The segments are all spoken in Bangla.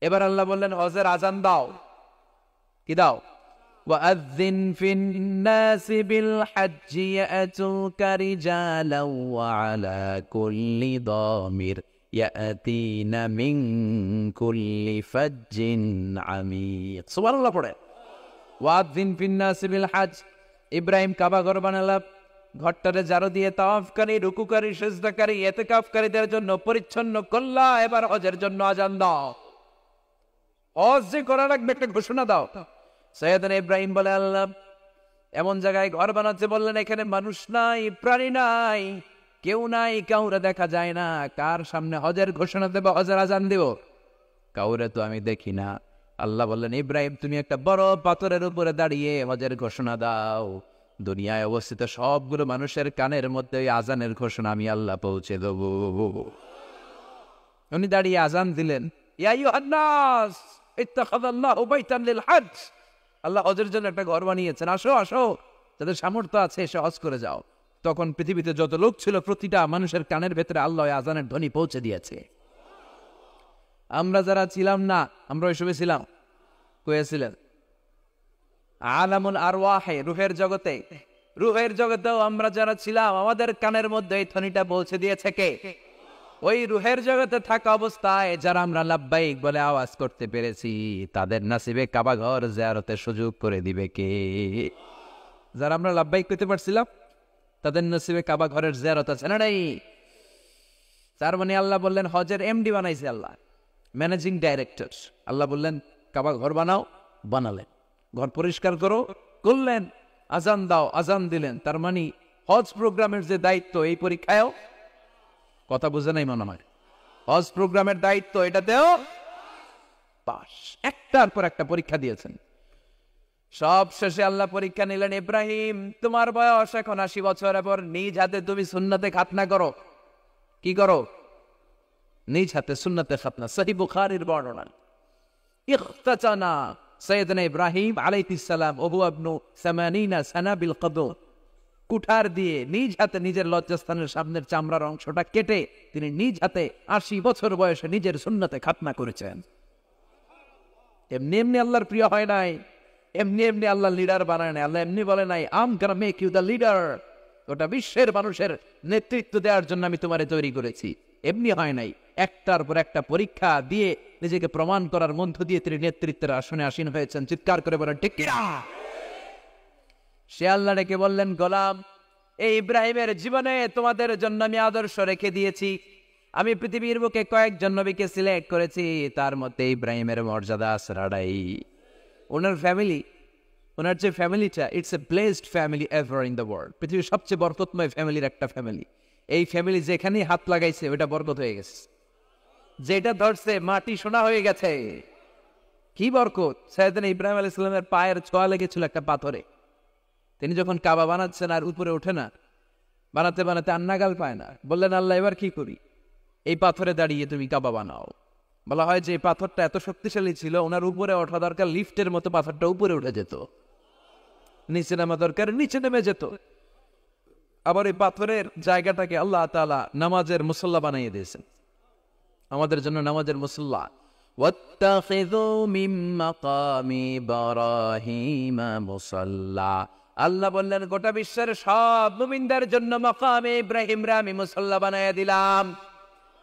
এবার আল্লাহ বললেন হজের আজান দাও। কি দাও? ওয়াআযিন ফিন-নাসি বিল-হাজ্জি ইয়াতুকা রিজালাও ওয়া আলা কুল্লি দামির ইয়াতিনা মিন কুল্লি ফাজ্জিন আমিক। সুবহানাল্লাহ পড়ে। ওয়াআযিন ফিন-নাসি বিল-হাজ্জ। ইব্রাহিম কাবা ঘর বানালাম, ঘরটারে ঝাড়ু দিয়ে তাওয়াফকারী, রুকুকারী, সিজদাকারী, ইতিকাফকারীদের জন্য পরিচ্ছন্ন করলা। এবার হজের জন্য আজান দাও। হজ যে করা লাগবে একটা ঘোষণা দাও। সৈয়দনা ইব্রাহিম বলে, আল্লাহ এমন জায়গায় ঘর বানাচ্ছে, বললেন এখানে মানুষ নাই, প্রাণী নাই, কেউ নাই, কাউরে দেখা যায় না, কার সামনে হজের ঘোষণা দেব, হজের আজান দেব? কাউরে তো আমি দেখি না। আল্লাহ বললেন, ইব্রাহিম তুমি একটা বড় পাথরের উপরে দাঁড়িয়ে হজের ঘোষণা দাও। দুনিয়ায় অবস্থিত সবগুলো মানুষের কানের মধ্যে ওই আজানের ঘোষণা আমি আল্লাহ পৌঁছে দেব। উনি দাঁড়িয়ে আজান দিলেন, ইয়া আইয়ুহান নাস ইত্তাখাযাল্লাহু বাইতান লিল হজ। আল্লাহ হজের জন্য একটা ঘর বানিয়েছেন, আসো আসো, যাদের সামর্থ্য আছে এসে হজ করে যাও। তখন পৃথিবীতে যত লোক ছিল প্রতিটা মানুষের কানের ভেতরে আল্লাহ আজানের ধ্বনি পৌঁছে দিয়েছে। আমরা যারা ছিলাম না, আমরা ওইসবে ছিলাম, কয়েছিলেন আলামুল আরওয়াহে, রুহের জগতে, রুহের জগতেও আমরা যারা ছিলাম আমাদের কানের মধ্যে এই ধ্বনিটা পৌঁছে দিয়েছে কে? ওই রুহের জগতে থাকা অবস্থায় যারা আমরা লাব্বাইক বলে আওয়াজ করতে পেরেছি, তাদের নসিবে কাবা ঘর জিয়ারতের সুযোগ করে দিবে কে? যারা আমরা লাব্বাইক করতে পারছিলাম তাদের নসিবে কাবা ঘরের জিয়ারত আছে না নাই? তার মানে আল্লাহ বললেন হজের এমডি বানাইছে আল্লাহ, ম্যানেজিং ডাইরেক্টর। আল্লাহ বললেন কাবা ঘর বানাও, বানালেন। ঘর পরিষ্কার করো, করলেন। আজান দাও, আজান দিলেন। তার মানে হজ প্রোগ্রামের যে দায়িত্ব এই পরীক্ষায়ও, কথা বুঝে নাই মনে হয়, হজ প্রোগ্রামের দায়িত্ব এটাতেও পাস। একটার পর একটা পরীক্ষা দিয়েছেন। সব শেষে আল্লাহ পরীক্ষা নিলেন, ইব্রাহিম তোমার বয়স এখন 80 বছর, এবার নিজ হাতে তুমি সুন্নতে খাতনা করো। কি করো? নিজ হাতে সুন্নতে খাতনা। সহিহ বুখারীর বর্ণনা। ইখতাতানা সাইয়েদনা ইব্রাহিম আলাইহিস সালাম ওহু ইবনু 80 সানা বিল কদর, কুঠার দিয়ে নিজ হাতে নিজের লজ্জাস্থানের সামনের চামড়ার অংশটা কেটে তিনি নিজ হাতে 80 বছর বয়সে নিজের সুন্নতে খাতনা করেছেন। এমনি এমনি আল্লাহর প্রিয় হয় নাই, এমনি এমনি আল্লাহ লিডার বানায় নাই। আল্লাহ এমনি বলে নাই I'm gonna make you the leader, গোটা বিশ্বের মানুষের নেতৃত্ব দেওয়ার জন্য আমি তোমারে তৈরি করেছি। এমনি হয় নাই, একটার পর একটা পরীক্ষা দিয়ে নিজেকে প্রমাণ করার মধ্য দিয়ে তিনি নেতৃত্বের আসনে আসীন হয়েছেন। চিৎকার করে বলেন ঠিক কিনা? সে আল্লাহ ডেকে বললেন, গোলাম এই ইব্রাহিমের জীবনে তোমাদের জন্য আমি আদর্শ রেখে দিয়েছি। আমি পৃথিবীর বুকে কয়েকজন নবীকে সিলেক্ট করেছি, তার মধ্যে ইব্রাহিমের মর্যাদা আসরাড়াই। ওনার ফ্যামিলি, ওনার যে ফ্যামিলিটা, it's a blessed family ever in the world. পৃথিবীর সবচেয়ে বরকতময় ফ্যামিলির একটা ফ্যামিলি। এই ফ্যামিলি যেখানেই হাত লাগাইছে ওটা বরকত হয়ে গেছে, যেটা ধরছে মাটি সোনা হয়ে গেছে। কি বরকত! সাইয়েদনা ইব্রাহিম আলাইহিস সালামের পায়ের ছোঁয়া লেগেছিল একটা পাথরে। তিনি যখন কাবা বানাচ্ছেন আর উপরে ওঠে না, বানাতে বানাতে আন্নাগাল পায় না, বললেন আল্লাহ এবার কি করি? এই পাথরে দাঁড়িয়ে তুমি কাবা বানাও। বলা হয় যে এই পাথরটা এত শক্তিশালী ছিল, ওনার উপরে ওঠা দরকার লিফটের মতো পাথরটা উপরে উঠে যেত, নিচে নামা দরকার নিচে নেমে যেত। আবার এই পাথরের জায়গাটাকে আল্লাহ তাআলা নামাজের মুসল্লা বানিয়ে দিয়েছেন, আমাদের জন্য নামাজের মুসল্লা। ওয়াত্তাখিযু মিন মাকামি ইব্রাহিমা মুসাল্লা। আল্লাহ বললেন গোটা বিশ্বের সব মুমিনদের জন্য মাকামে ইব্রাহিমরে আমি মুসল্লা বানায়া দিলাম।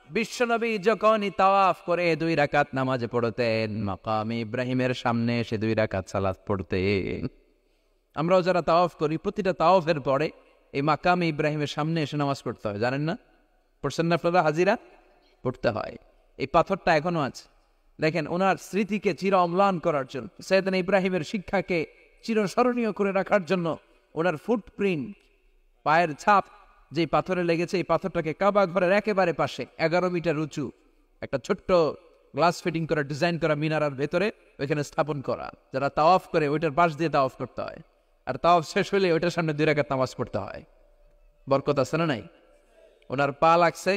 বিশ্বনবী যখনই তাওয়াফ করে 2 রাকাত নামাজ পড়তেন, মাকামে ইব্রাহিমের সামনে এসে 2 রাকাত সালাত পড়তেন। আমরাও যারা তাওয়াফ করি, প্রতিটা তাওয়াফের পরে এই মাকামে ইব্রাহিমের সামনে এসে নামাজ পড়তে হয়, জানেন না? পড়ছেন না আপনারা? হাজিরা পড়তে হয়। এই পাথরটা এখনো আছে। দেখেন ওনার স্মৃতিকে চির অম্লান করার জন্য, সাইয়েদনা ইব্রাহিমের শিক্ষাকে চিরস্মরণীয় করে রাখার জন্য ওনার ফুটপ্রিন্ট, পায়ের ছাপ যে পাথরে লেগেছে, এই পাথরটাকে কাবা ঘরের একেবারে পাশে 11 মিটার উঁচু একটা ছোট্ট গ্লাস ফিটিং করা, ডিজাইন করা মিনারার ভেতরে ওইখানে স্থাপন করা। যারা তাওয়াফ করে ওইটার পাশ দিয়ে তাওয়াফ করতে হয়, আর তাওয়াফ শেষ হলে ওইটার সামনে 2 রাকাত নামাজ পড়তে হয়। বরকত আছে না নাই? ওনার পা লাগছে,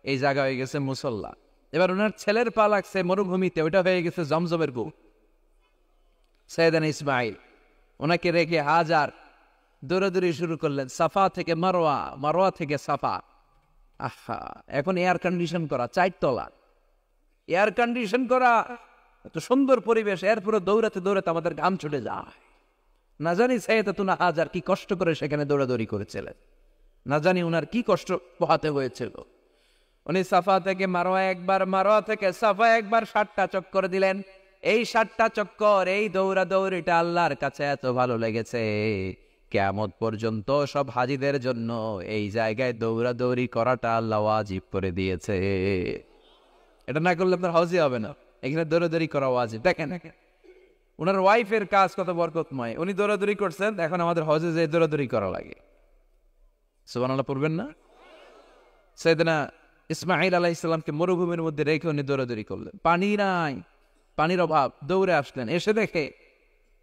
এই জায়গা হয়ে গেছে মুসল্লা। এবার ওনার ছেলের পা লাগছে মরুভূমিতে, ওইটা হয়ে গেছে জমজমের কূপ। সাইয়েদনা ইসমাইল ওনাকে রেখে হাজার দৌড়াদৌড়ি শুরু করলেন, সাফা থেকে মারোয়া, মারোয়া থেকে সাফা। আহা, এখন এয়ার কন্ডিশন করা 4 তলা, এয়ার কন্ডিশন করা এত সুন্দর পরিবেশ, এরপরে দৌড়াতে দৌড়াতে আমাদের ঘাম ছুটে যায়। না জানি সাইয়েদাতুনা হাজার কি কষ্ট করে সেখানে দৌড়াদৌড়ি করেছিলেন, না জানি উনার কি কষ্ট পোহাতে হয়েছিল। উনি সাফা থেকে মারোয়া একবার, মারোয়া থেকে সাফা একবার 7টা চক্কর দিলেন। এই 7টা চক্কর, এই দৌড়াদৌড়িটা আল্লাহর কাছে এত ভালো লেগেছে, কিয়ামত পর্যন্ত সব হাজিদের জন্য এই জায়গায় দৌড়াদৌড়ি করাটা আল্লাহ ওয়াজিব করে দিয়েছে। এটা না করলে আপনার হজই হবে না, এখানে দৌড়াদৌড়ি করা ওয়াজিব। দেখেন ওনার ওয়াইফের কাজ কত বরকতময়, উনি দৌড়াদৌড়ি করছেন, এখন আমাদের হজে যে দৌড়াদৌড়ি করা লাগে। সুবহানাল্লাহ পড়বেন না? সাইয়েদনা ইসমাঈল আলাইহিস সালামকে মরুভূমির মধ্যে রেখে উনি দৌড়াদৌড়ি করলেন, পানি নাই, পানির অভাব, দৌড়ে আসলেন। এসে দেখে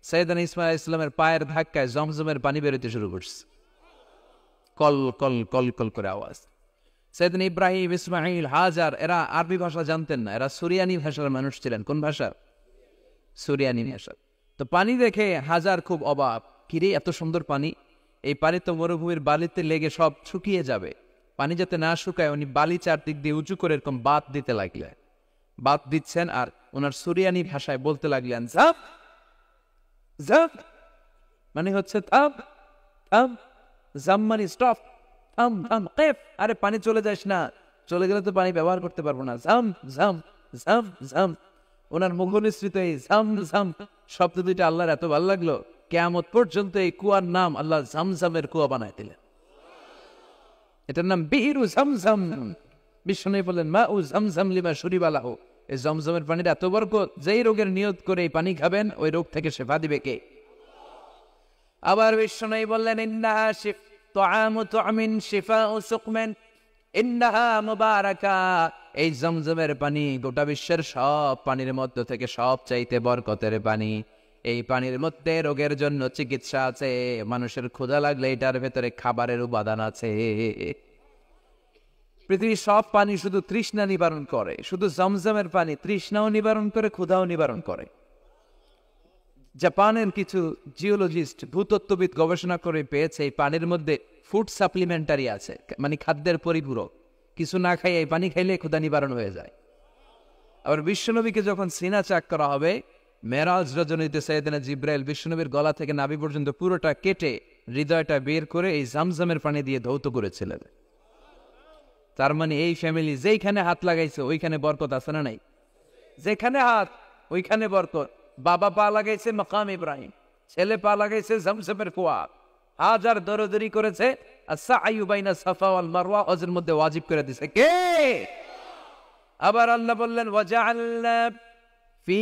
সাইয়েদনা ইসমাঈল আলাইহিস সালামের পায়ের ধাক্কায় জমজমের পানি বেরোতে শুরু করছে, কল কল কল কল করে আওয়াজ। সাইয়েদনা ইব্রাহিম, ইসমাঈল, হাজার এরা আরবি ভাষা জানতেন না, এরা সুরিয়ানি ভাষার মানুষ ছিলেন। কোন ভাষা? সুরিয়ানি ভাষা। তো পানি দেখে হাজার খুব অবাক, কিরে এত সুন্দর পানি, এই পানি তো মরুভূমির বালিতে লেগে সব শুকিয়ে যাবে। পানি যাতে না শুকায় উনি বালি চারদিক দিয়ে উঁচু করে এরকম বাত দিতে লাগলেন, বাত দিচ্ছেন আর ওনার সুরিয়ানি ভাষায় বলতে লাগলেন জাপ জাপ, মানে হচ্ছে থাম থাম, জাম মানে স্টপ, থাম থাম, কেফ, আরে পানি চলে যাস না, চলে গেলে তো পানি ব্যবহার করতে পারবো না, জাম জাম জাম জাম। ওনার মুখনিসৃত এই জাম জাম শব্দ দুইটা আল্লাহর এত ভালো লাগলো, কিয়ামত পর্যন্ত এই কুয়ার নাম আল্লাহ জামজামের কুয়া বানায় দিলেন। এটার নাম বিহিরু জামজাম। বিষ্ণু বলেন মা উ জামজাম লিমা শুরিবা লাহু, এই জমজমের পানির এত বরকত, যেই রোগের নিয়ত করে এই পানি খাবেন ওই রোগ থেকে শেফা দিবে কে? আবার বিষ্ণু বললেন ইন্নাহা তুআমু তুআমিন শিফাউ সুকমান ইন্নাহা মুবারাকা, এই জমজমের পানি গোটা বিশ্বের সব পানির মধ্য থেকে সব চাইতে বরকতের পানি। এই পানির মধ্যে রোগের জন্য চিকিৎসা আছে, মানুষের ক্ষুধা লাগলে এটার ভেতরে খাবারের উপাদান আছে। পৃথিবীর সব পানি শুধু তৃষ্ণা নিবারণ করে, শুধু জমজমের পানি তৃষ্ণাও নিবারণ করে, ক্ষুধাও নিবারণ করে। জাপানের কিছু জিওলজিস্ট, ভূতত্ত্ববিদ গবেষণা করে পেয়েছে এই পানির মধ্যে ফুড সাপ্লিমেন্টারি আছে, মানে খাদ্যের পরিপূরক। কিছু না খাই এই পানি খাইলে ক্ষুধা নিবারণ হয়ে যায়। আবার বিশ্বনবীকে যখন সিনা চাক করা হবে, মেরাজ রজনীতে সাইয়েদনা জিব্রাইল বিশ্বনবীর গলা থেকে নাভি পর্যন্ত পুরোটা কেটে হৃদয়টা বের করে এই জামজামের পানি দিয়ে ধৌত করেছিলেন। তার মানে এই ফ্যামিলি যেইখানে হাত লাগাইছে ওইখানে বরকত আছে না নাই? যেখানে হাত ওইখানে বরকত। বাবা পা লাগাইছে মাকাম ইব্রাহিম, ছেলে পা লাগাইছে জামজামের কুয়া, হাজার দৌড়াদৌড়ি করেছে, আর সাআয়ু বাইনা সাফা ওয়াল মারওয়া হজের মধ্যে ওয়াজিব করে দিয়েছে কে? আবার আল্লাহ বললেন ওয়াজআলনা ফি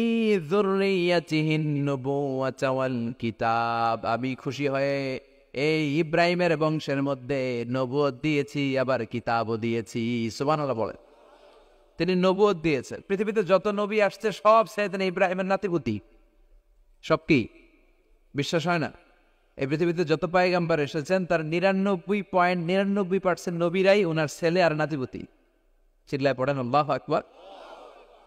যুররিয়াতিহিন নুবুওয়াতা ওয়াল কিতাব, আমি খুশি হয়ে এই ইব্রাহিমের বংশের মধ্যে নবুয়ত দিয়েছি, আবার কিতাবও দিয়েছি। সুবহানাল্লাহ বলেন। তিনি নবুয়ত দিয়েছেন। পৃথিবীতে যত নবী আসছে সব সাইয়েদনা ইব্রাহিমের নাতিপুতি। সব কি বিশ্বাস হয় না? এই পৃথিবীতে যত পয়গম্বর এসেছেন তার 99.99% নবীরাই ওনার ছেলে আর নাতিপুতি। চিল্লায় পড়েন আল্লাহু আকবার।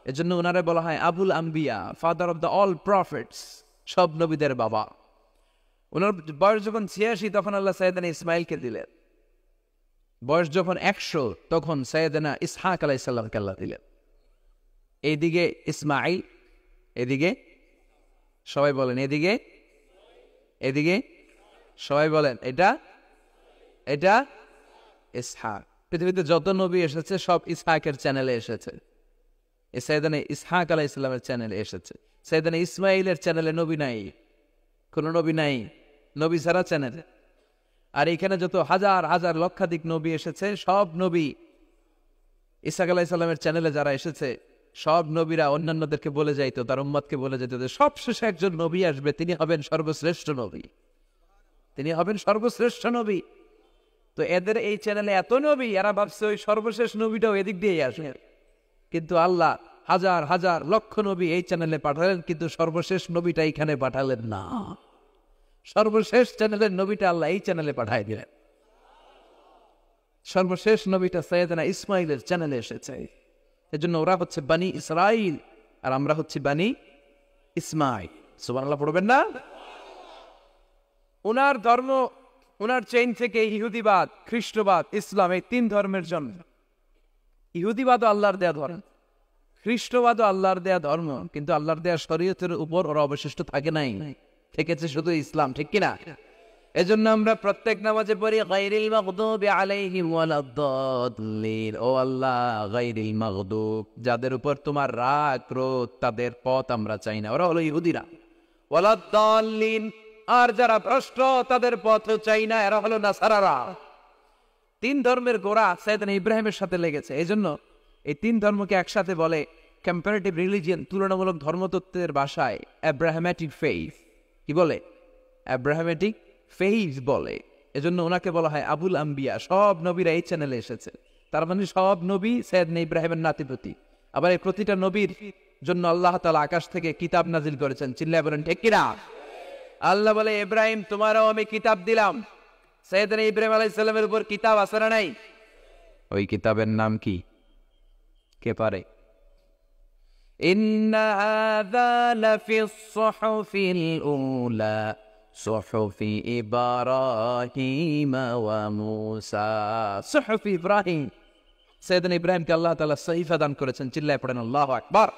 এজন্য ওনারে বলা হয় আবুল আম্বিয়া, father of the all prophets, সব নবীদের বাবা। ওনার বয়স যখন 86 তখন আল্লাহ সাইয়েদনা ইসমাইলকে দিলেন। বয়স যখন 100 তখন সাইয়েদনা ইসহাক আলাইহিস সালামকে আল্লাহ দিলেন। এইদিকে ইসমাইল, এদিকে সবাই বলেন এদিকে, এদিকে সবাই বলেন এটা এটা ইসহাক। পৃথিবীতে যত নবী এসেছে সব ইসহাকের চ্যানেলে এসেছে। সাইয়েদনা ইসহাক আলাইহিস সালামের চ্যানেলে এসেছে। সাইয়েদনা ইসমাইলের চ্যানেলে নবী নাই, কোনো নবী নাই, নবী ছাড়া চ্যানেল। আর এখানে যত হাজার হাজার লক্ষাধিক নবী এসেছে সব নবী ইসহাক আলাইহিস সালামের চ্যানেলে যারা এসেছে সব নবীরা অন্যান্যদেরকে বলে যাইতো, তার উম্মতকে বলে যেত যে সবশেষে একজন নবী আসবে, তিনি হবেন সর্বশ্রেষ্ঠ নবী, তিনি হবেন সর্বশ্রেষ্ঠ নবী। তো এদের এই চ্যানেলে এত নবী, এরা ভাবছে ওই সর্বশেষ নবীটাও এদিক দিয়েই আসে। কিন্তু আল্লাহ হাজার হাজার লক্ষ নবী এই চ্যানেলে পাঠালেন, কিন্তু সর্বশেষ নবীটা এখানে পাঠালেন না। সর্বশেষ চ্যানেলের নবীটা আল্লাহ এই চ্যানেলে পাঠাই দিলেন। সর্বশেষ নবীটা সাইয়েদনা ইসমাইলের চ্যানেলে এসেছে। এজন্য ওরা হচ্ছে বানি ইসরাইল আর আমরা হচ্ছি বানি ইসমাইল। সুবহানাল্লাহ পড়বেন না? ওনার ধর্ম, ওনার চেইন থেকে ইহুদিবাদ, খ্রিস্টবাদ, ইসলাম, এই 3 ধর্মের জন্ম। ইহুদিবাদও আল্লাহর দেয়া ধর্ম, খ্রিস্টবাদও আল্লাহর দেয়া ধর্ম, কিন্তু আল্লাহর দেয়া শরীয়তের উপর ওরা অবশিষ্ট থাকে নাই, থেকেছে শুধু ইসলাম, ঠিক কিনা? এজন্য আমরা প্রত্যেক নামাজে পড়ি গায়রিল মাগদুবি আলাইহিম ওয়ালাদ-দাল্লিন। ও আল্লাহ, গায়রিল মাগদুব, যাদের উপর তোমার রাগ ক্রোধ, তাদের পথ আমরা চাই না, ওরা হলো ইহুদিরা। ওয়ালাদ-দাল্লিন, আর যারা ভ্রষ্ট তাদের পথও চাই না, এরা হলো নাসারারা। তিন ধর্মের গোড়া সাইয়েদনা ইব্রাহিমের সাথে লেগেছে। এজন্য এই তিন ধর্মকে একসাথে বলে কম্পারেটিভ রিলিজিয়ন, তুলনামূলক ধর্মতত্ত্বের ভাষায় অ্যাব্রাহামেটিক ফেইথ। কি বলে? অ্যাব্রাহামেটিক ফেইথ বলে। এজন্য ওনাকে বলা হয় আবুল আম্বিয়া। সব নবীরা এই চ্যানেলে এসেছে, তার মানে সব নবী সাইয়েদনা ইব্রাহিমের নাতিপুতি। আবার এই প্রতিটা নবীর জন্য আল্লাহ তাআলা আকাশ থেকে কিতাব নাজিল করেছেন। চিল্লায় বলেন ঠিক কিনা? আল্লাহ বলে, ইব্রাহিম তোমারও আমি কিতাব দিলাম। সাইয়েদনা ইব্রাহিম আলাইহিস সালামের উপর কিতাব আছে না নাই? ওই কিতাবের নাম কি? কে পারে? ইন্না হাযা লাফিস সুহুফিল উলা সুহুফি ইব্রাহিম ওয়া মূসা। সুহুফি ইব্রাহিম, সাইয়েদনা ইব্রাহিমকে আল্লাহ তাআলা সহিফা দান করেছেন। চিল্লায় পড়েন আল্লাহু আকবার।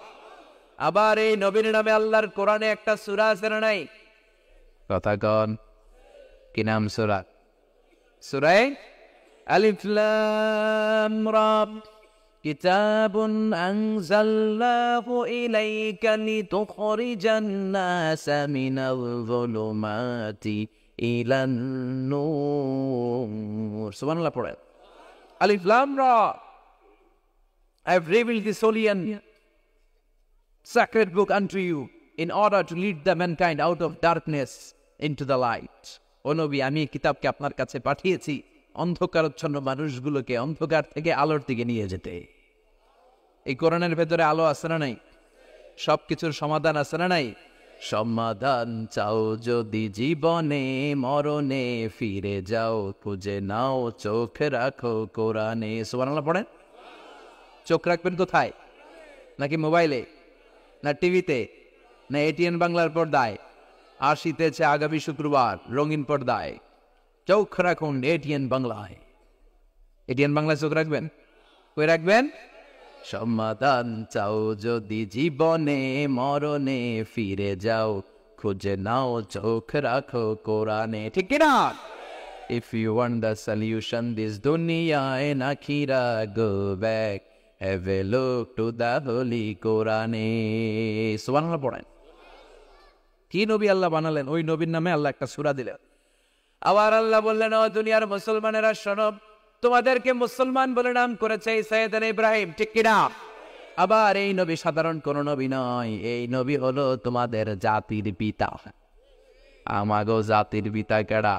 আবার এই নবীর নামে আল্লাহর কোরআনে একটা সূরা আছে না নাই? কথা কন, কি নাম সূরা? সূরা আলিফ লাম রা। কিতাবুন আনজালনাহু ইলাইকা লিতুখরিজান নাসা মিনাল যুলুমাতি ইলান নূর। সুবহানাল্লাহ পড়েন। আলিফ লাম রা, I have revealed this holy and sacred book unto you in order to lead the mankind out of darkness into the light. ও নবী, আমি এই কিতাবকে আপনার কাছে পাঠিয়েছি অন্ধকারচ্ছন্ন মানুষগুলোকে অন্ধকার থেকে আলোর দিকে নিয়ে যেতে। এই কোরআনের ভেতরে আলো আছে না নাই? সবকিছুর সমাধান আছে না নাই? সমাধান চাও যদি জীবনে মরণে, ফিরে যাও খুঁজে নাও চোখ রাখো কোরআনে। সুবহানাল্লাহ পড়েন। চোখ রাখবেন কোথায়? নাকি মোবাইলে, না টিভিতে, না এটিএন বাংলার পর্দায়? আসিতেছে আগামী শুক্রবার রঙিন পর্দায়। চোখ রাখুন এটিএন বাংলায়। এটিএন বাংলায় চোখ রাখবেন। কই রাখবেন? সমাধান চাও যদি জীবনে মরণে, ফিরে যাও খুঁজে নাও চোখ রাখো কোরআনে। ঠিক কিনা? If you want the solution this dunya and akhira, go back, have a look to the holy Quran. সুবহানাল্লাহ পড়েন। কি নবী আল্লাহ বানালেন, ওই নবীর নামে আল্লাহ একটা সূরা দিলেন। আবার আল্লাহ বললেন, ও দুনিয়ার মুসলমানেরা শোনো, তোমাদেরকে মুসলমান বলে নাম করেছে সাইয়েদনা ইব্রাহিম। ঠিক কিনা? আবার এই নবী সাধারণ কোন নবী নয়, এই নবী হলো তোমাদের জাতির পিতা। আমাগো জাতির পিতা কেডা?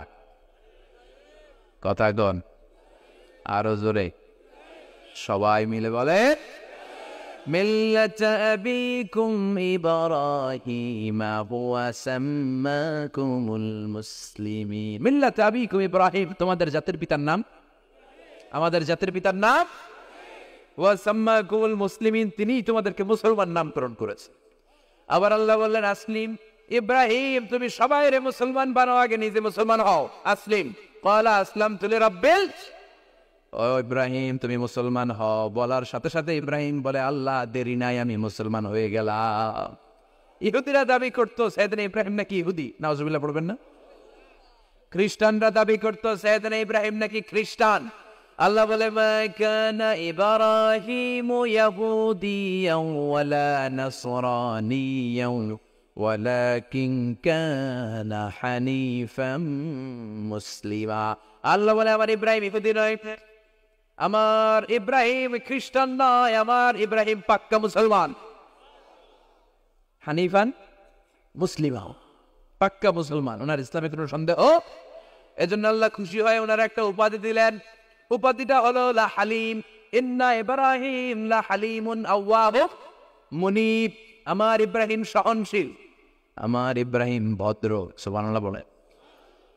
কথা গন আরো জোরে, সবাই মিলে বলে, মিল্লাতা আবিকুম ইব্রাহিম হুয়া সাম্মাকুমুল মুসলিমিন। মিল্লাতা আবিকুম ইব্রাহিম, তোমাদের জাতির পিতার নাম, আমাদের জাতির পিতার নাম ওয়া সাম্মাকুমুল মুসলিমিন, তিনিই তোমাদেরকে মুসলমান নামকরণ করেছে। আবার আল্লাহ বললেন, আসলিম, ইব্রাহিম তুমি সবাইরে মুসলমান বানাও, আগে নিজে মুসলমান হও। আসলিম ক্বালা আসলামতু লিরাব্বিল। ও ইব্রাহিম তুমি মুসলমান হও বলার সাথে সাথে ইব্রাহিম বলে, আল্লাহ দেরি নাই, আমি মুসলমান হয়ে গেলাম। ইহুদিরা দাবি করতো সাইয়েদনা ইব্রাহিম নাকি ইহুদি। নাউজুবিল্লাহ পড়বেন না? খ্রিস্টানরা দাবি করতো সাইয়েদনা ইব্রাহিম নাকি খ্রিস্টান। আল্লাহ বলে, মা কানা ইব্রাহিমু ইয়াহুদিয়ান ওয়ালা নাসরানিয়ান ওয়ালাকিন কানা হানিফাম মুসলিমা। আল্লাহ বলে, আমার ইব্রাহিম ইহুদি নয়, আমার ইব্রাহিম খ্রিস্টান নয়, আমার ইব্রাহিম পাক্কা মুসলমান। হানিফান মুসলিমা, পাক্কা মুসলমান, ওনার ইসলামে কোনো সন্দেহ। এজন্য আল্লাহ খুশি হয় ওনার একটা উপাধি দিলেন। উপাধিটা হলো লা হালিম। ইন্না ইব্রাহিম লা হালিমুন আওয়াব মুনিব। আমার ইব্রাহিম সহনশীল, আমার ইব্রাহিম ভদ্র। সুবহানাল্লাহ বলে।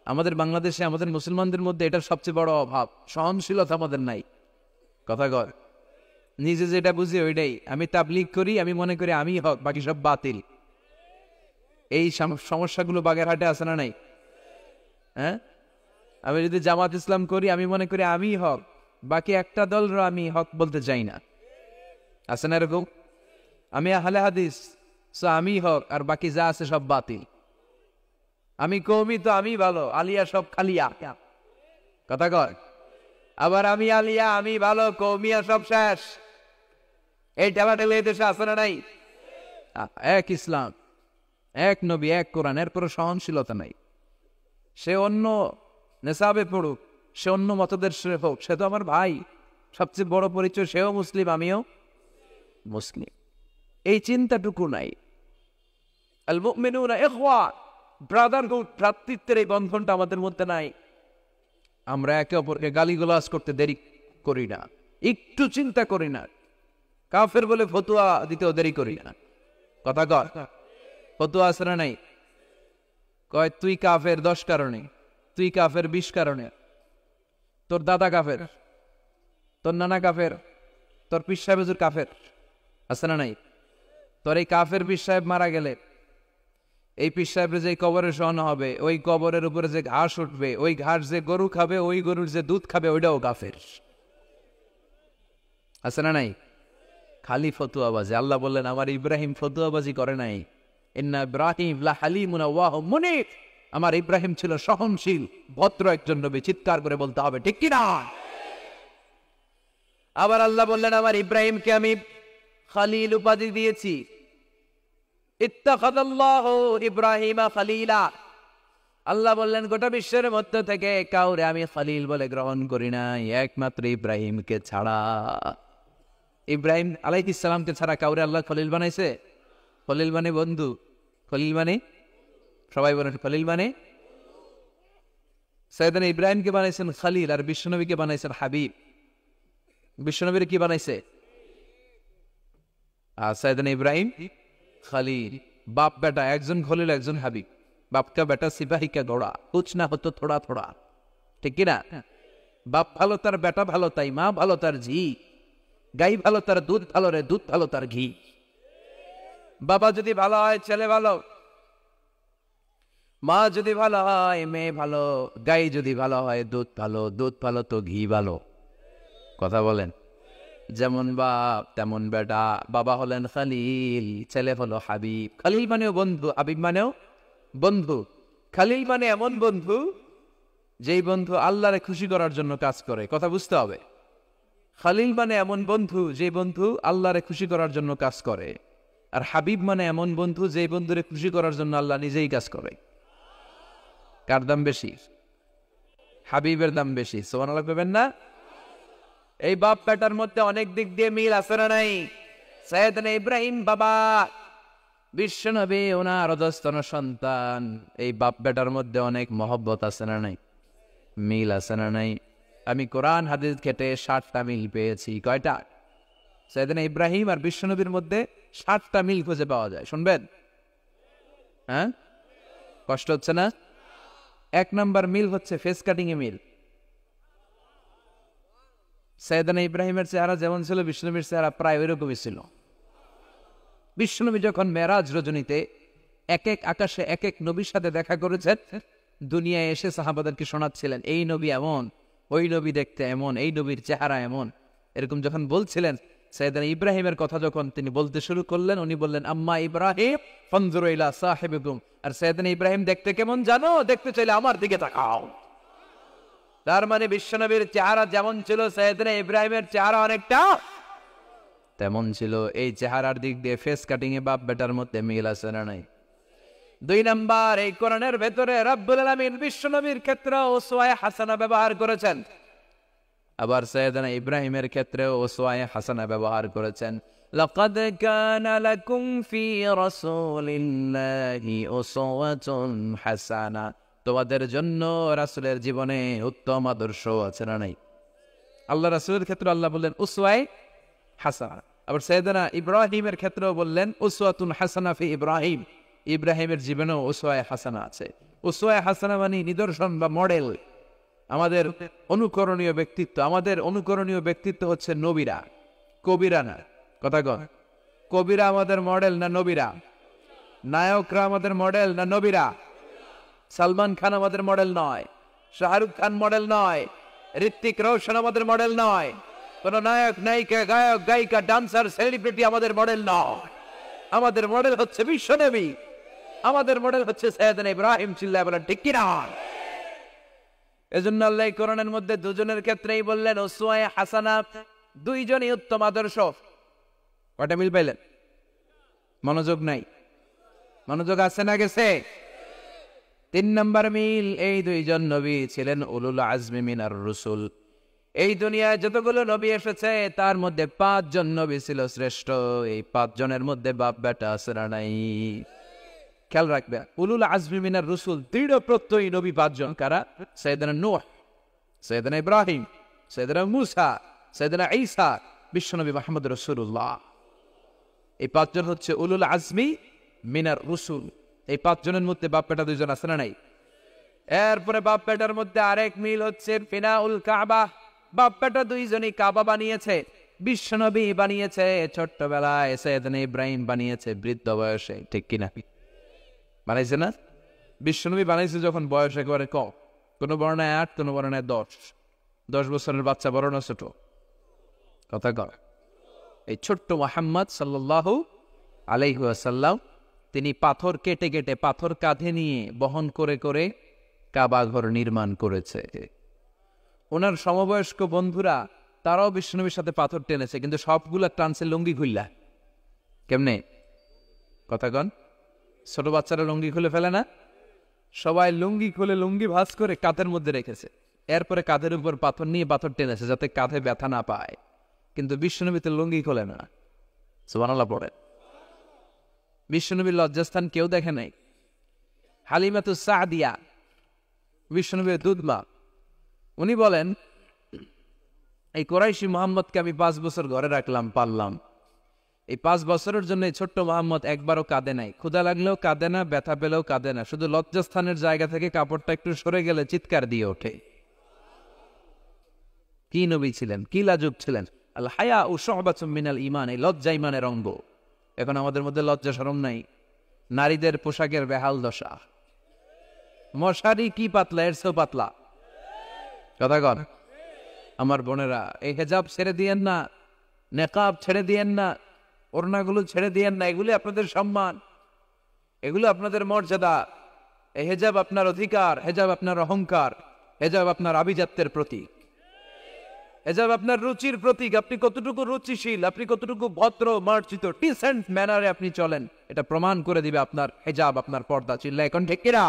আমাদের বাংলাদেশে আমাদের মুসলমানদের মধ্যে এটার সবচেয়ে বড় অভাব, সহনশীলতা আমাদের নাই। কথা কর, নিজে যেটা বুঝি ওইটাই। আমি তাবলীগ করি, আমি মনে করি আমি হক, বাকি সব বাতিল। এই সমস্যাগুলো বাগেরহাটে আছে না নাই? হ্যাঁ, আমি যদি জামাত ইসলাম করি, আমি মনে করি আমি হক, বাকি একটা দল আমি হক বলতে চাই না। আছে না এরকম? আমি আহলে হাদিস, সো আমি হক, আর বাকি যা আছে সব বাতিল। আমি কওমি, তো আমি ভালো, আলিয়া সব খালিয়া, কথা কয়। আবার আমি আলিয়া, আমি ভালো, কওমিয়া সব শেষ। এই টেলাটেলি এই দেশে আছে না নাই? এক ইসলাম, এক নবী, এক কোরআন, এর কোনো সহনশীলতা নাই। সে অন্য নেশাবে পড়ুক, সে অন্য মতদের হোক, সে তো আমার ভাই। সবচেয়ে বড় পরিচয়, সেও মুসলিম, আমিও মুসলিম। এই চিন্তাটুকু নাই। আল মুমিনুনা ইখওয়া, ব্রাদারহুড, ভ্রাতৃত্বের এই বন্ধনটা আমাদের মধ্যে নাই। আমরা একে অপরকে গালিগালাজ করতে দেরি করি না, একটু চিন্তা করি না। কাফের বলে ফতুয়া দিতেও দেরি করি না, কথা কর। ফতুয়া আছে না নাই? কয় তুই কাফের 10 কারণে, তুই কাফের 20 কারণে, তোর দাদা কাফের, তোর নানা কাফের, তোর পীর সাহেব হুজুর কাফের, আছে না নাই? তোর এই কাফের পীর সাহেব মারা গেলে, এই পীর সাহেবের যে কবরে শোয়ানো হবে, ওই কবরের উপরে যে ঘাস উঠবে, ওই ঘাস যে গরু খাবে, ওই গরুর যে দুধ খাবে, ওইটাও কাফের, আছে না নাই? খালি ফতুয়াবাজি। আল্লাহ বললেন আমার ইব্রাহিম ফতুয়াবাজি করে নাই। ইন্না ইব্রাহিম লা হালিমুন আওয়াহুম মুনিব, আমার ইব্রাহিম ছিল সহনশীল, ভদ্র একজন নবী। চিৎকার করে বলতে হবে ঠিক কি না? আবার আল্লাহ বললেন আমার ইব্রাহিমকে আমি খলিল উপাধি দিয়েছি। ইত্তাখাযাল্লাহু ইব্রাহিমা খলিলা, আল্লাহ বললেন গোটা বিশ্বের মধ্য থেকে কাউরে আমি খলিল বলে গ্রহণ করি নাই, একমাত্র ইব্রাহিমকে ছাড়া। ইব্রাহিম আলাইহিস সালামকে ছাড়া কাউরে আল্লাহ খলিল বানাইছে? খলিল মানে বন্ধু, খলিল মানে, সবাই বলেন খলিল মানে। সাইয়েদনা ইব্রাহিমকে বানাইছেন খলিল, আর বিশ্বনবীকে বানাইছেন হাবিব। বিশ্বনবীর কি বানাইছে? আর সাইয়েদনা ইব্রাহিম খলিল। বাপ বেটা, একজন খলিল একজন হাবিব। বাপ কা বেটা সিপাহী কা ঘোড়া, কুছ না হতো থোড়া থোড়া, ঠিক কিনা? বাপ ভালো তার বেটা ভালো, তাই মা ভালো তার ঝি, গাই ভালো তার দুধ ভালো রে, দুধ ভালো তার ঘি। বাবা যদি ভালো হয় ছেলে ভালো, মা যদি ভালো হয় মেয়ে ভালো, গাই যদি ভালো হয় দুধ ভালো, দুধ ভালো তো ঘি ভালো, কথা বলেন। যেমন বাপ তেমন বেটা। বাবা হলেন খলিল, ছেলে হলো হাবিব। খলিল মানেও বন্ধু, হাবিব মানেও বন্ধু। খলিল মানে এমন বন্ধু যেই বন্ধু আল্লাহরে খুশি করার জন্য কাজ করে, কথা বুঝতে হবে। খলিল মানে এমন বন্ধু যে বন্ধু আল্লাহরে খুশি করার জন্য কাজ করে। আর হাবিব মানে এমন বন্ধু যে বন্ধুরে খুশি করার জন্য আল্লাহ নিজেই কাজ করে। কার দাম বেশি? হাবিবের দাম বেশি। সুবহানাল্লাহ কইবেন না? এই বাপ বেটার মধ্যে অনেক দিক দিয়ে মিল আছে না নাই? সাইয়েদনা ইব্রাহিম বাবা, বিশ্বনবী ওনার অধস্তন সন্তান, এই বাপ বেটার মধ্যে অনেক মহব্বত আছে না নাই? মিল আছে না নাই? আমি কোরআন হাদিস ঘেটে 60টা মিল পেয়েছি। কয়টা? সাইয়েদনা ইব্রাহিম আর বিশ্বনবীর মধ্যে 60টা মিল খুঁজে পাওয়া যায়। শুনবেন? হ্যাঁ, কষ্ট হচ্ছে না? 1 নাম্বার মিল হচ্ছে ফেস কাটিং এ মিল। সাইয়েদনা ইব্রাহিমের চেহারা যেমন ছিল, বিশ্বনবীর চেহারা প্রায় ওইরকমই ছিল। বিশ্বনবী যখন মেরাজ রজনীতে এক এক আকাশে এক এক নবীর সাথে দেখা করেছেন, দুনিয়ায় এসে সাহাবাদেরকে শোনাচ্ছিলেন এই নবী এমন, ওই নবী দেখতে এমন, এই নবীর চেহারা এমন, এরকম যখন বলছিলেন, সাইয়েদনা ইব্রাহিমের কথা যখন তিনি বলতে শুরু করলেন, উনি বললেন আম্মা ইব্রাহিম ফানজুরু ইলা সাহিবিকুম। আর সাইয়েদনা ইব্রাহিম দেখতে কেমন জানো? দেখতে চাইলে আমার দিকে তাকাও। তার মানে বিশ্বনবীর চেহারা যেমন ছিল, সাইয়েদনা ইব্রাহিমের চেহারা অনেকটা তেমন ছিল। এই চেহারার দিক দিয়ে ফেস কাটিং এ বাপ বেটার মধ্যে মিল আছে না নাই? 2 নাম্বার, এই কোরআনের ভেতরে রব্বুল আলামিন বিশ্বনবীর ক্ষেত্রে উসওয়ায়ে হাসানা ব্যবহার করেছেন, আবার সাইয়েদনা ইব্রাহিমের ক্ষেত্রে উসওয়ায়ে হাসানা ব্যবহার করেছেন। লাকাদ কানা লাকুম ফি রাসূলিল্লাহি উসওয়াতুন হাসানা, তোমাদের জন্য রাসূলের জীবনে উত্তম আদর্শ আছে না নাই? আল্লাহ রাসূলের ক্ষেত্রে আল্লাহ বললেন উসওয়ায়ে হাসানা, আবার সাইয়েদনা ইব্রাহিমের ক্ষেত্রেও বললেন উসওয়াতুন হাসানা ফি ইব্রাহিম, ইব্রাহিমের জীবনেও উসওয়ায়ে হাসানা আছে। উসওয়ায়ে হাসানা মানে নিদর্শন বা মডেল, আমাদের অনুকরণীয় ব্যক্তিত্ব। আমাদের অনুকরণীয় ব্যক্তিত্ব হচ্ছে নবীরা, কবিরা না, কথা কন। কবিরা আমাদের মডেল না নবীরা? নায়করা আমাদের মডেল না নবীরা? সালমান খান আমাদের মডেল নয়, শাহরুখ খান মডেল নয়, ঋত্বিক রোশন আমাদের মডেল নয়, কোন নায়ক নায়িকা গায়ক গায়িকা ডান্সার সেলিব্রিটি আমাদের মডেল নয়। আমাদের মডেল হচ্ছে বিশ্বনবী, আমাদের মডেল হচ্ছে সাইয়েদনা ইব্রাহিম। চিল্লায় বলেন ঠিক কিনা? এজন্য আল্লাহ কোরআনের মধ্যে দুজনের ক্ষেত্রেই বললেন উসওয়ায়ে হাসানা, দুইজনই উত্তম আদর্শ। কয়টা মিল পাইলেন? মনোযোগ নাই? মনোযোগ আছে না গেছে? 3 নম্বর মিল, এই দুইজন নবী ছিলেন উলুল আজমি মিনার রুসুল। এই দুনিয়ায় যতগুলো নবী এসেছে তার মধ্যে 5 জন নবী ছিল শ্রেষ্ঠ। এই 5 জনের মধ্যে বাপ বেটা আছে না নাই? খেয়াল রাখবে, উলুল আজমি মিনার রুসুল দৃঢ় প্রত্যয়ী নবী 5 জন। কারা? সাইয়েদনা নূহ, সাইয়েদনা ইব্রাহিম, সাইয়েদনা মূসা, সাইয়েদনা ঈসা, বিশ্বনবী মুহাম্মদ রাসূলুল্লাহ। এই 5 জন হচ্ছে উলুল আজমি মিনার রুসুল। এই 5 জনের মধ্যে বাপ বেটা 2 জন আছে না নাই? এরপরে বাপ বেটার মধ্যে আরেক মিল হচ্ছে ফিনাউল কাবা। বাপ বেটা 2 জনই কাবা বানিয়েছে। বিশ্বনবী বানিয়েছে ছোট্টবেলায়, সাইয়েদনা ইব্রাহিম বানিয়েছে বৃদ্ধ বয়সে। ঠিক কিনা? বানাইছে না? বিশ্বনবী বানাইছে যখন বয়স একেবারে কম, কোন বর্ণায় 8, কোন বর্ণায় 10 বছরের বাচ্চা, বড় না ছোট? কথা কর। এই ছোট্ট মুহাম্মদ সাল্লাল্লাহু আলাইহি ওয়াসাল্লাম তিনি পাথর কেটে কেটে, পাথর কাঁধে নিয়ে বহন করে করে কাবা ঘর নির্মাণ করেছে। ওনার সমবয়স্ক বন্ধুরা তারাও বিশ্বনবীর সাথে পাথর টেনেছে, কিন্তু সবগুলা টানছে লুঙ্গি খুললা। কেমনে? কথা কন। ছোট বাচ্চারা লুঙ্গি খুলে ফেলে না? সবাই লুঙ্গি খুলে লুঙ্গি ভাঁজ করে কাঁধের মধ্যে রেখেছে। এরপরে কাঁধের উপর পাথর নিয়ে পাথর টেনেছে যাতে কাঁধে ব্যথা না পায়। কিন্তু বিশ্বনবী তো লুঙ্গি খোলে না। সুবহানাল্লাহ পড়ে। বিশ্বনবীর লজ্জাস্থান কেউ দেখে নাই। হালিমাতুস সাদিয়া, বিশ্বনবীর দুধমা, উনি বলেন এই কুরাইশি মুহাম্মদকে আমি 5 বছর ঘরে রাখলাম, পাললাম। এই 5 বছরের জন্য এই ছোট্ট মুহাম্মদ একবারও কাঁদে নাই। ক্ষুধা লাগলেও কাঁদে না, ব্যথা পেলেও কাঁদে না। শুধু লজ্জাস্থানের জায়গা থেকে কাপড়টা একটু সরে গেলে চিৎকার দিয়ে ওঠে। কি নবী ছিলেন, কি লাজুক ছিলেন। আল হায়া ও শুবাতুম মিনাল ঈমান, এই লজ্জা ঈমানের অঙ্গ। এখন আমাদের মধ্যে লজ্জা শরম নাই। নারীদের পোশাকের বেহাল দশা। মশারি কি পাতলা, এর চেয়েও পাতলা। কথা কর। আমার বোনেরা, এই হেজাব ছেড়ে দিয়েন না, নেকাব ছেড়ে দিয়েন না, ওড়নাগুলো ছেড়ে দিয়েন না। এগুলি আপনাদের সম্মান, এগুলো আপনাদের মর্যাদা। এই হেজাব আপনার অধিকার, হেজাব আপনার অহংকার, হেজাব আপনার আভিজাত্যের প্রতীক, হেজাব আপনার রুচির প্রতীক। আপনি কতটুকু রুচিশীল, আপনি কতটুকু ভদ্র মার্জিত ডিসেন্ট ম্যানারে আপনি চলেন, এটা প্রমাণ করে দিবে আপনার হেজাব, আপনার পর্দা। চিল্লা এখন ঠিক কিনা?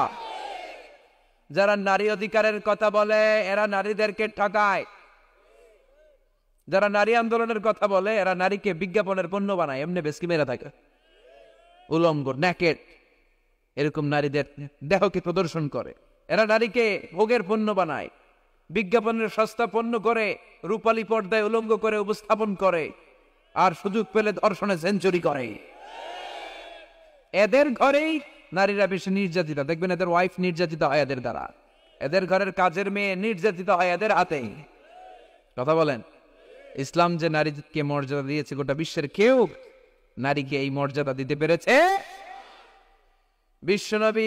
যারা নারী অধিকারের কথা বলে এরা নারীদেরকে ঠকায়। যারা নারী আন্দোলনের কথা বলে এরা নারীকে বিজ্ঞাপনের পণ্য বানায়, এমনি বেশকি মেরে থাকে। উলঙ্গ, নেকেড, এরকম নারীদের দেহকে প্রদর্শন করে। এরা নারীকে ভোগের পণ্য বানায়, বিজ্ঞাপনের সস্তা পণ্য করে, রূপালী পর্দায় উলঙ্গ করে উপস্থাপন করে, আর সুযোগ পেলে ধর্ষণে সেঞ্চুরি করে। এদের ঘরেই নারীরা বেশি নির্যাতিত। দেখবেন এদের ওয়াইফ নির্যাতিত হয় এদের দ্বারা, এদের ঘরের কাজের মেয়ে নির্যাতিত হয় এদের হাতেই। কথা বলেন। ইসলাম যে নারীকে মর্যাদা দিয়েছে, গোটা বিশ্বের কেউ নারীকে এই মর্যাদা দিতে পেরেছে? বিশ্বনবী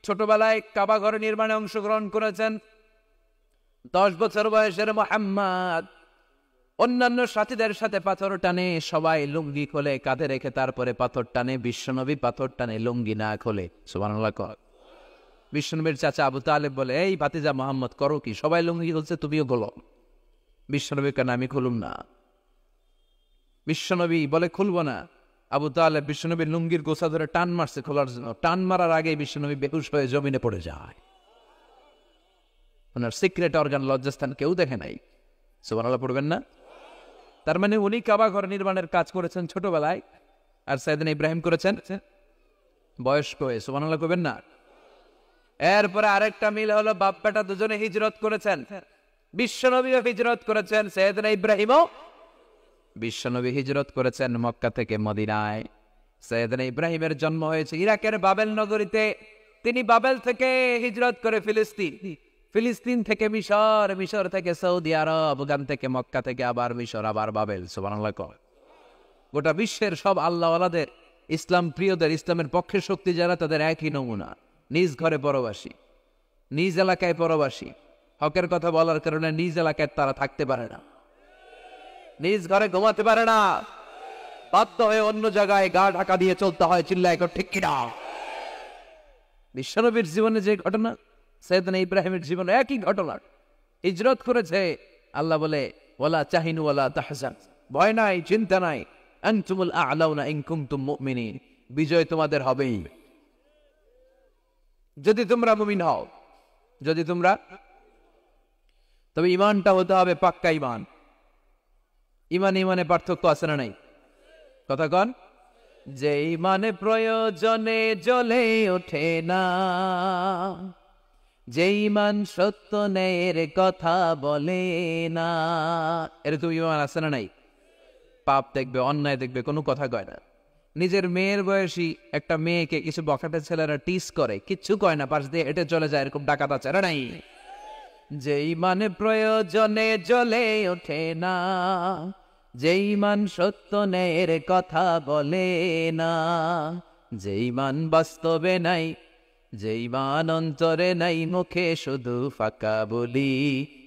ছোটবেলায় কাবা ঘর নির্মাণে অংশগ্রহণ করেছেন। 10 বছর বয়সের মুহাম্মদ অন্যান্য সাথীদের সাথে পাথর টানে, সবাই লুঙ্গি খোলে কাঁধে রেখে, তারপরে পাথর টানে। বিশ্বনবী পাথর টানে লুঙ্গি না খোলে। সুবহানাল্লাহ। বিশ্বনবীর চাচা আবু তালেব বলে, এই ভাতিজা মুহাম্মদ করো কি? সবাই লুঙ্গি খুলছে, তুমিও খোলো। বিশ্বনবী কেন? আমি খুলুম না। বিশ্বনবী বলে খুলবো না। আবু তালেব বিশ্বনবীর লুঙ্গির গোছা ধরে টান মারছে খোলার জন্য। টান মারার আগে বিশ্বনবী বেহুশ হয়ে জমিনে পড়ে যায়। ওনার সিক্রেট অর্গান লজ্জাস্থান কেউ দেখে নাই। সুবহানাল্লাহ পড়বেন না? তার মানে উনি কাবা ঘর নির্মাণের কাজ করেছেন ছোটবেলায়, আর সাইয়েদনা ইব্রাহিম করেছেন বয়স্ক হয়ে। সুবহানাল্লাহ কইবেন না? এরপরে আরেকটা মিল হলো বাপ বেটা দুজনে হিজরত করেছেন। বিশ্বনবীও হিজরত করেছেন, সাইয়েদনা ইব্রাহিমও। বিশ্বনবী হিজরত করেছেন মক্কা থেকে মদিনায়। সাইয়েদনা ইব্রাহিমের জন্ম হয়েছে ইরাকের বাবেল নগরীতে। তিনি বাবেল থেকে হিজরত করে ফিলিস্তিন, ফিলিস্তিন থেকে মিশর, মিশর থেকে সৌদি আরব, ওখান থেকে মক্কা থেকে আবার মিশর, আবার বাবেল। সুবহানাল্লাহ। গোটা বিশ্বের সব আল্লাহওয়ালাদের, ইসলাম প্রিয়দের, ইসলামের পক্ষে শক্তি যারা, তাদের একই নমুনা। নিজ ঘরে পরবাসী, নিজ এলাকায় পরবাসী। হকের কথা বলার কারণে নিজ এলাকায় তারা থাকতে পারে না, নিজ ঘরে ঘুমাতে পারে না, বাধ্য হয়ে অন্য জায়গায় গা ঢাকা দিয়ে চলতে হয়। চিল্লায় কর ঠিক কিনা? বিশ্বনবীর জীবনে যে ঘটনা, সাইয়েদনা ইব্রাহিমের জীবনে একই ঘটনা। হিজরত করেছে, আল্লাহ বলে ওয়ালা তাহিনু ওয়ালা তাহজান, ভয় নাই, চিন্তা নাই, আনতুমুল আ'লাউনা ইন কুনতুম মুমিনিন, বিজয় তোমাদের হবেই যদি তোমরা মুমিন হও। যদি তোমরা, তবে ইমানটা হতে হবে পাক্কা ইমান। ইমানে পার্থক্য আছে না নাই? কথা কন। যে ইমানে প্রয়োজনে জ্বলে ওঠে না, যে ইমান সত্য ন্যায়ের কথা বলে না, এরকম ইমান আছে না নাই? পাপ দেখবে, অন্যায় দেখবে, কোনো কথা কয় না। নিজের মেয়ের বয়সী একটা মেয়েকে কিছু বখাটে ছেলেরা টিস করে, কিচ্ছু কয় না, পাশ দিয়ে হেঁটে চলে যায়, এরকম ডাকাত আছে না নাই? যে ইমানে প্রয়োজনে জ্বলে ওঠে না, যে ইমান সত্য ন্যায়ের কথা বলে না, যে ইমান বাস্তবে নাই, যে ইমান অন্তরে নাই, মুখে শুধু ফাঁকা বলি,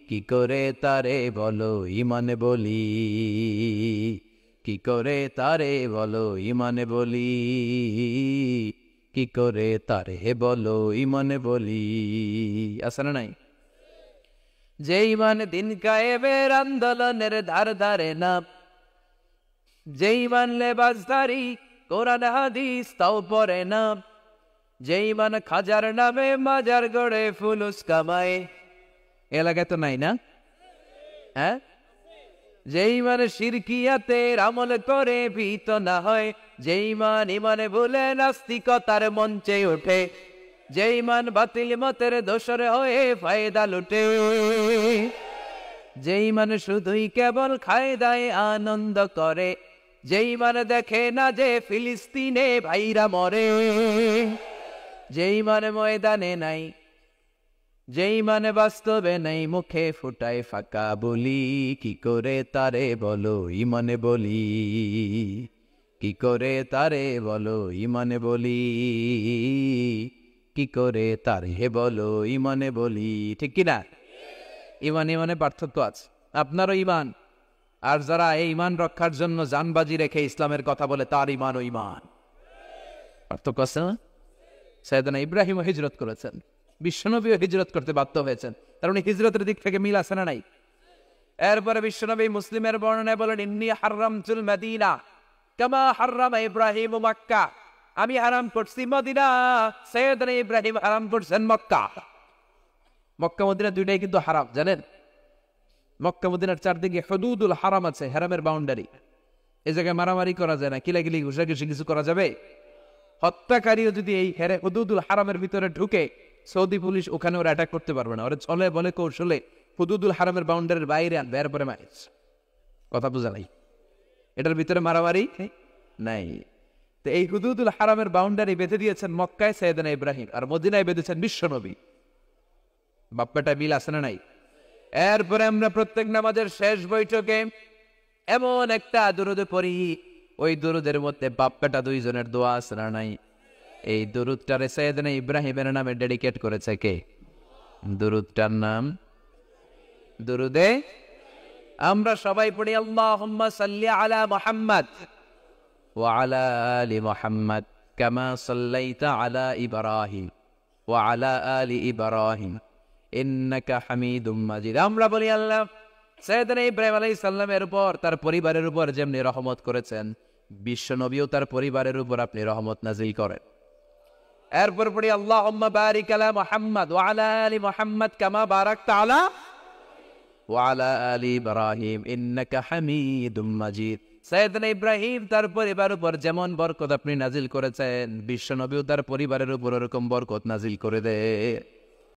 কি করে তারে বলো ইমানে বলি, কি করে তারে বলো ইমানে বলি, কি করে তারে বলো ইমানে বলি। আছে না নাই? যে ইমান দিন কায়েমের আন্দোলনের ধার ধারে না, যে ইমান লেবাসধারী কোরআন হাদিস তাও পড়ে না, যে ইমান খাজার নামে মাজার গড়ে ফুলুস কামায়, এলাকায় তো নাই না? হ্যাঁ, যে ইমান শিরকিয়াতের আমল করে ভীত না হয়, যে ইমান ইমানে ভুলে নাস্তিকতার মঞ্চে ওঠে, যে ইমান বাতিল মতের দোষরে হয়ে ফায়দা লুটে, যে ইমান শুধুই কেবল খায় দায় আনন্দ করে, যে ইমান দেখে না যে ফিলিস্তিনে ভাইরা মরে, যে ইমান ময়দানে নাই, যে ইমান বাস্তবে নাই, মুখে ফুটায় ফাঁকা বলি, কি করে তারে বলো ইমানে বলি, কি করে তারে বলো ইমানে বলি, কি করে তারে বলো ইমানে বলি। ঠিক কিনা? ইমানে পার্থক্য আছে। আপনারও ইমান, আর যারা এই ইমান রক্ষার জন্য জানবাজি রেখে ইসলামের কথা বলে, তার ইমান ও ইমান পার্থক্য আছে না? সাইয়েদনা ইব্রাহিমও হিজরত করেছেন, বিশ্বনবীও হিজরত করতে বাধ্য হয়েছেন, কারণ হিজরতের দিক থেকে মিল আছে না নাই? এরপরে বিশ্বনবী মুসলিমের বর্ণনায় বলেন, ইন্নী হাররামতুল মদিনা কামা হাররামা ইব্রাহিম মক্কা, আমি হারাম করছি মদিনা, সাইয়েদনা ইব্রাহিম হারাম করছেন মক্কা। মক্কা মদিনা দুইটাই কিন্তু হারাম, জানেন? মক্কা মদিনার চারদিকে হুদুদুল হারাম আছে, হারামের বাউন্ডারি। এই জায়গায় মারামারি করা যায় না, কিলাকিলি ঘুষাঘুষি কিছু করা যাবে? হত্যাকারীও যদি এই হুদুদুল হারামের ভিতরে ঢুকে, সৌদি পুলিশ ওখানে ওরা অ্যাটাক করতে পারবে না, ওরা চলে বলে কৌশলে হুদুদুল হারামের বাউন্ডারির বাইরে আনবে, এরপরে মারিস। কথা বোঝা নাই? এটার ভিতরে মারামারি নাই। তো এই হুদুদুল হারামের বাউন্ডারি বেঁধে দিয়েছেন মক্কায় সাইয়েদনা ইব্রাহিম, আর মদিনায় বেঁধেছেন বিশ্বনবী। বাপ্পাটা মিল আছে না নাই? এরপরে আমরা প্রত্যেক নামাজের শেষ বৈঠকে এমন একটা দুরুদ পড়ি, ওই দুরুদের মধ্যে বাপ্পাটা দুইজনের দোয়া আছে না নাই? এই দুরুদটারে সাইয়েদনা ইব্রাহিমের নামে ডেডিকেট করেছে কে? দুরুদটার নাম দুরুদে আমরা সবাই পড়ি, আল্লাহুম্মা সাল্লি আলা মুহাম্মাদ ওয়া আলা আলি মুহাম্মাদ কামা সাল্লাইতা আলা ইব্রাহিম ওয়া আলা আলি ইব্রাহিম ইন্নাকা হামিদুম মাজিদ। আমরা বলি, আল্লাহ সাইয়েদনা ইব্রাহিম আলাইহিস সালামের উপর, তার পরিবারের উপর যেমনি রহমত করেছেন, বিশ্বনবীও তার পরিবারের উপর আপনি রহমত নাজিল করেন। এরপর পড়ি, আল্লাহুম্মা বারিক আলা মুহাম্মাদ ওয়া আলা আলি মুহাম্মাদ কামা বারাকতা আলা ওয়া আলা আলি ইব্রাহিম ইন্নাকা হামিদুম মাজিদ। সাইয়েদনা ইব্রাহিম তার পরিবারের উপর যেমন বরকত আপনি নাজিল করেছেন, বিশ্বনবীও তার পরিবারের উপর এরকম বরকত নাজিল করে দেয়।